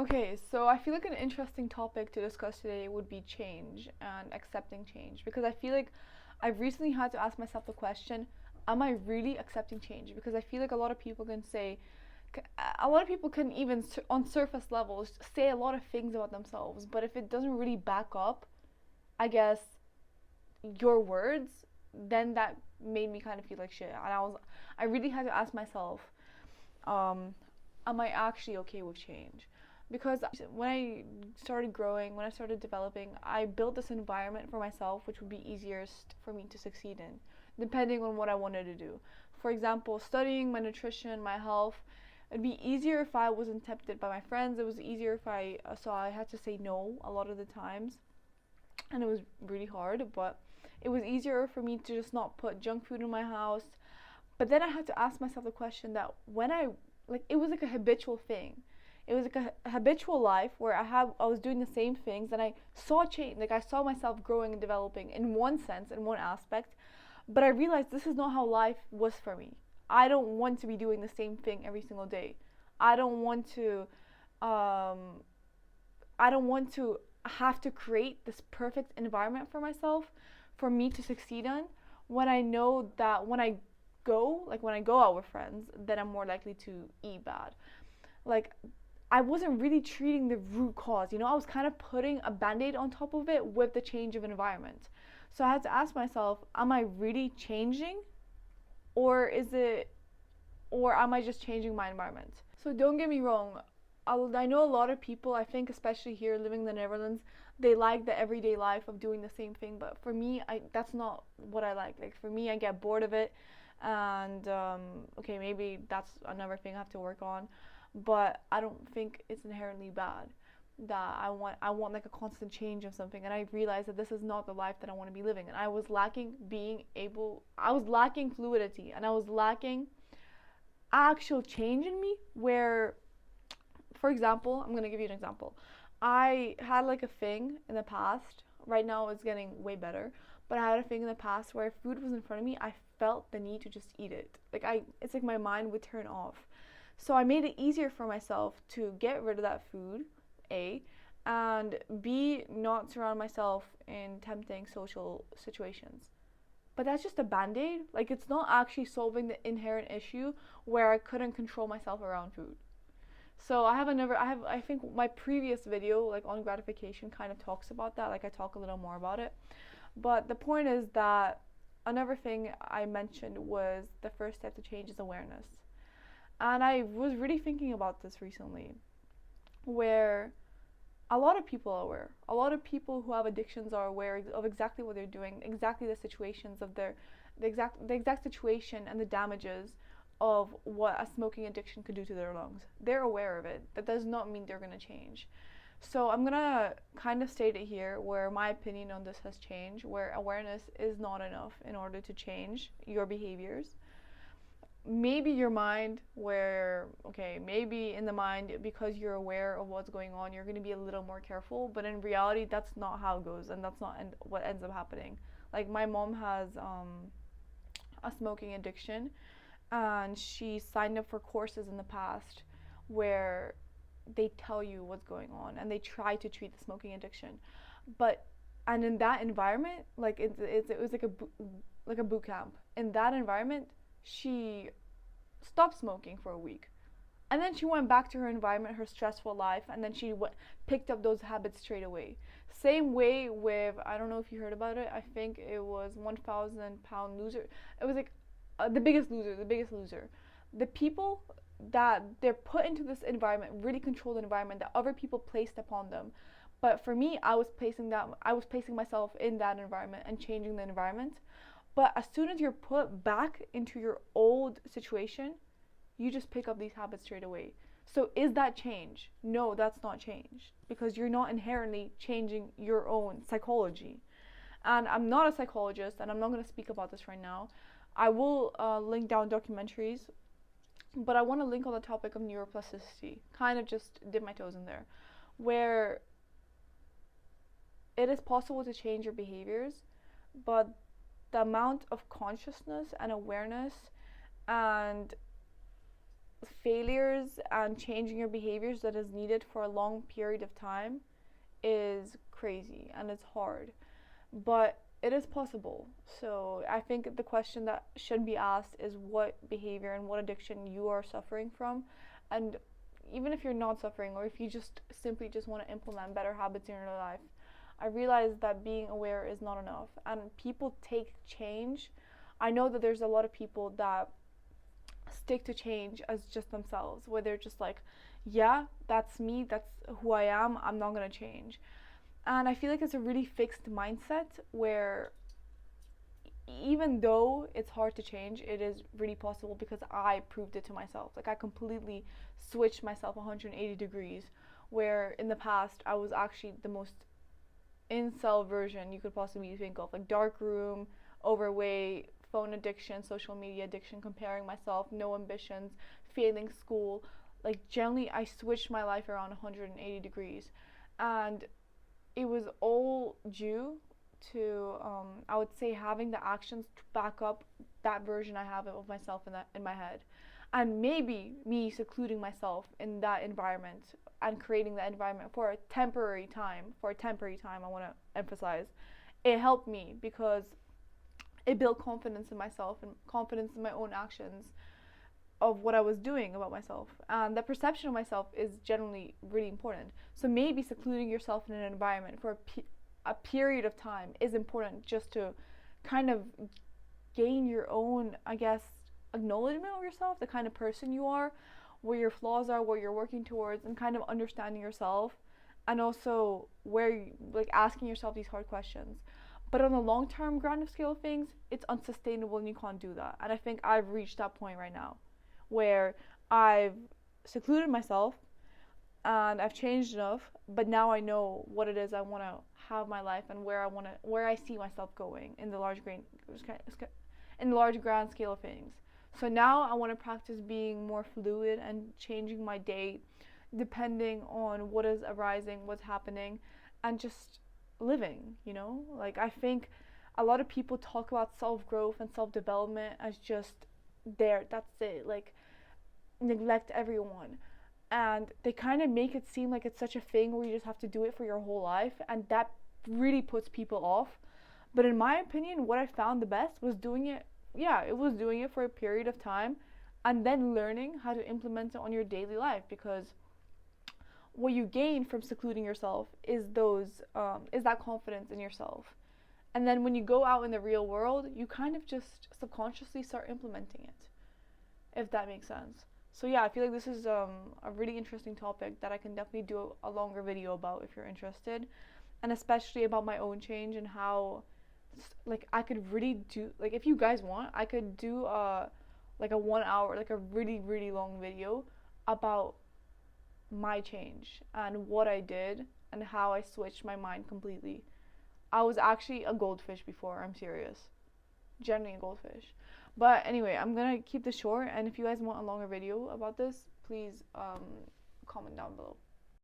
Okay, so I feel like an interesting topic to discuss today would be change and accepting change because I feel like I've recently had to ask myself the question, am I really accepting change? Because I feel like a lot of people can say, a lot of people can even on surface levels say a lot of things about themselves, but if it doesn't really back up, I guess, your words, then that made me kind of feel like shit. And I really had to ask myself, um, am I actually okay with change? Because when I started growing, when I started developing, I built this environment for myself which would be easiest for me to succeed in, depending on what I wanted to do. For example, studying my nutrition, my health, it'd be easier if I wasn't tempted by my friends. It was easier if I saw I had to say no a lot of the times, and it was really hard, but it was easier for me to just not put junk food in my house. But then I had to ask myself the question that when I like it was like a habitual thing. It was like a habitual life where I was doing the same things and I saw change. Like I saw myself growing and developing in one sense, in one aspect, but I realized this is not how life was for me. I don't want to be doing the same thing every single day. I don't want to um I don't want to have to create this perfect environment for myself for me to succeed in when I know that when I go out with friends, then I'm more likely to eat bad. Like I wasn't really treating the root cause. I was kind of putting a band-aid on top of it with the change of environment. So I had to ask myself, am I really changing or is it or am I just changing my environment? So don't get me wrong. I know a lot of people, I think especially here living in the Netherlands, they like the everyday life of doing the same thing. But for me, that's not what I like. Like for me, I get bored of it, and okay, maybe that's another thing I have to work on. But I don't think it's inherently bad. That I want like a constant change of something, and I realized that this is not the life that I want to be living. And I was lacking fluidity, and I was lacking actual change in me where, for example, I'm gonna give you an example. I had like a thing in the past. Right now it's getting way better, but I had a thing in the past where if food was in front of me, I felt the need to just eat it. It's like my mind would turn off. So I made it easier for myself to get rid of that food, A, and B, not surround myself in tempting social situations. But that's just a band aid. Like, it's not actually solving the inherent issue where I couldn't control myself around food. So I think my previous video, like on gratification, kind of talks about that. Like, I talk a little more about it. But the point is that another thing I mentioned was the first step to change is awareness. And I was really thinking about this recently, where a lot of people are aware. A lot of people who have addictions are aware of exactly what they're doing, exactly the situations of the exact situation and the damages of what a smoking addiction could do to their lungs. They're aware of it. That does not mean they're going to change. So I'm going to kind of state it here where my opinion on this has changed, where awareness is not enough in order to change your behaviors. Maybe your mind where okay, maybe in the mind, because you're aware of what's going on, you're going to be a little more careful, but in reality that's not how it goes, and that's not what ends up happening. Like my mom has a smoking addiction, and she signed up for courses in the past where they tell you what's going on and they try to treat the smoking addiction, but and in that environment, like it was like a boot camp. In that environment, she stopped smoking for a week. And then she went back to her environment, her stressful life, and then picked up those habits straight away. Same way with, I don't know if you heard about it, I think it was 1,000 pound loser. It was like the biggest loser, the biggest loser. The people that they're put into this environment, really controlled environment that other people placed upon them. But for me, I was placing myself in that environment and changing the environment. But as soon as you're put back into your old situation, you just pick up these habits straight away. So is that change? No, that's not change because you're not inherently changing your own psychology. And I'm not a psychologist and I'm not going to speak about this right now. I will link down documentaries, but I want to link on the topic of neuroplasticity. Kind of just dip my toes in there, where it is possible to change your behaviors, but the amount of consciousness and awareness and failures and changing your behaviors that is needed for a long period of time is crazy and it's hard, but it is possible. So I think the question that should be asked is what behavior and what addiction you are suffering from, and even if you're not suffering, or if you just simply just want to implement better habits in your life. I realize that being aware is not enough, and people take change. I know that there's a lot of people that stick to change as just themselves, where they're just like, yeah, that's me, that's who I am, I'm not gonna change. And I feel like it's a really fixed mindset where even though it's hard to change, it is really possible because I proved it to myself. Like I completely switched myself 180 degrees, where in the past I was actually the most incel version you could possibly think of, like dark room, overweight, phone addiction, social media addiction, comparing myself, no ambitions, failing school. Like generally I switched my life around 180 degrees, and it was all due to I would say having the actions to back up that version I have of myself in my head, and maybe me secluding myself in that environment and creating that environment for a temporary time. I want to emphasize, it helped me because it built confidence in myself and confidence in my own actions of what I was doing about myself. And the perception of myself is generally really important. So maybe secluding yourself in an environment for a period of time is important, just to kind of gain your own, I guess, acknowledgement of yourself, the kind of person you are, where your flaws are, what you're working towards, and kind of understanding yourself, and also where you, like asking yourself these hard questions. But on the long term grand scale of things, it's unsustainable and you can't do that. And I think I've reached that point right now where I've secluded myself and I've changed enough, but now I know what it is I want to have my life and where I see myself going in the large grand scale of things. So now I want to practice being more fluid and changing my day depending on what is arising, what's happening, and just living, you know? Like I think a lot of people talk about self-growth and self-development as just that's it, like neglect everyone. And they kind of make it seem like it's such a thing where you just have to do it for your whole life, and that really puts people off. But in my opinion, what I found the best was doing it, yeah, it was doing it for a period of time and then learning how to implement it on your daily life, because what you gain from secluding yourself is that confidence in yourself. And then when you go out in the real world, you kind of just subconsciously start implementing it, if that makes sense. So yeah, I feel like this is a really interesting topic that I can definitely do a longer video about if you're interested, and especially about my own change and how like I could really do, like if you guys want, I could do like a 1 hour, like a really long video about my change and what I did and how I switched my mind completely. I was actually a goldfish before, I'm serious. Generally a goldfish. But anyway, I'm gonna keep this short, and if you guys want a longer video about this, please comment down below.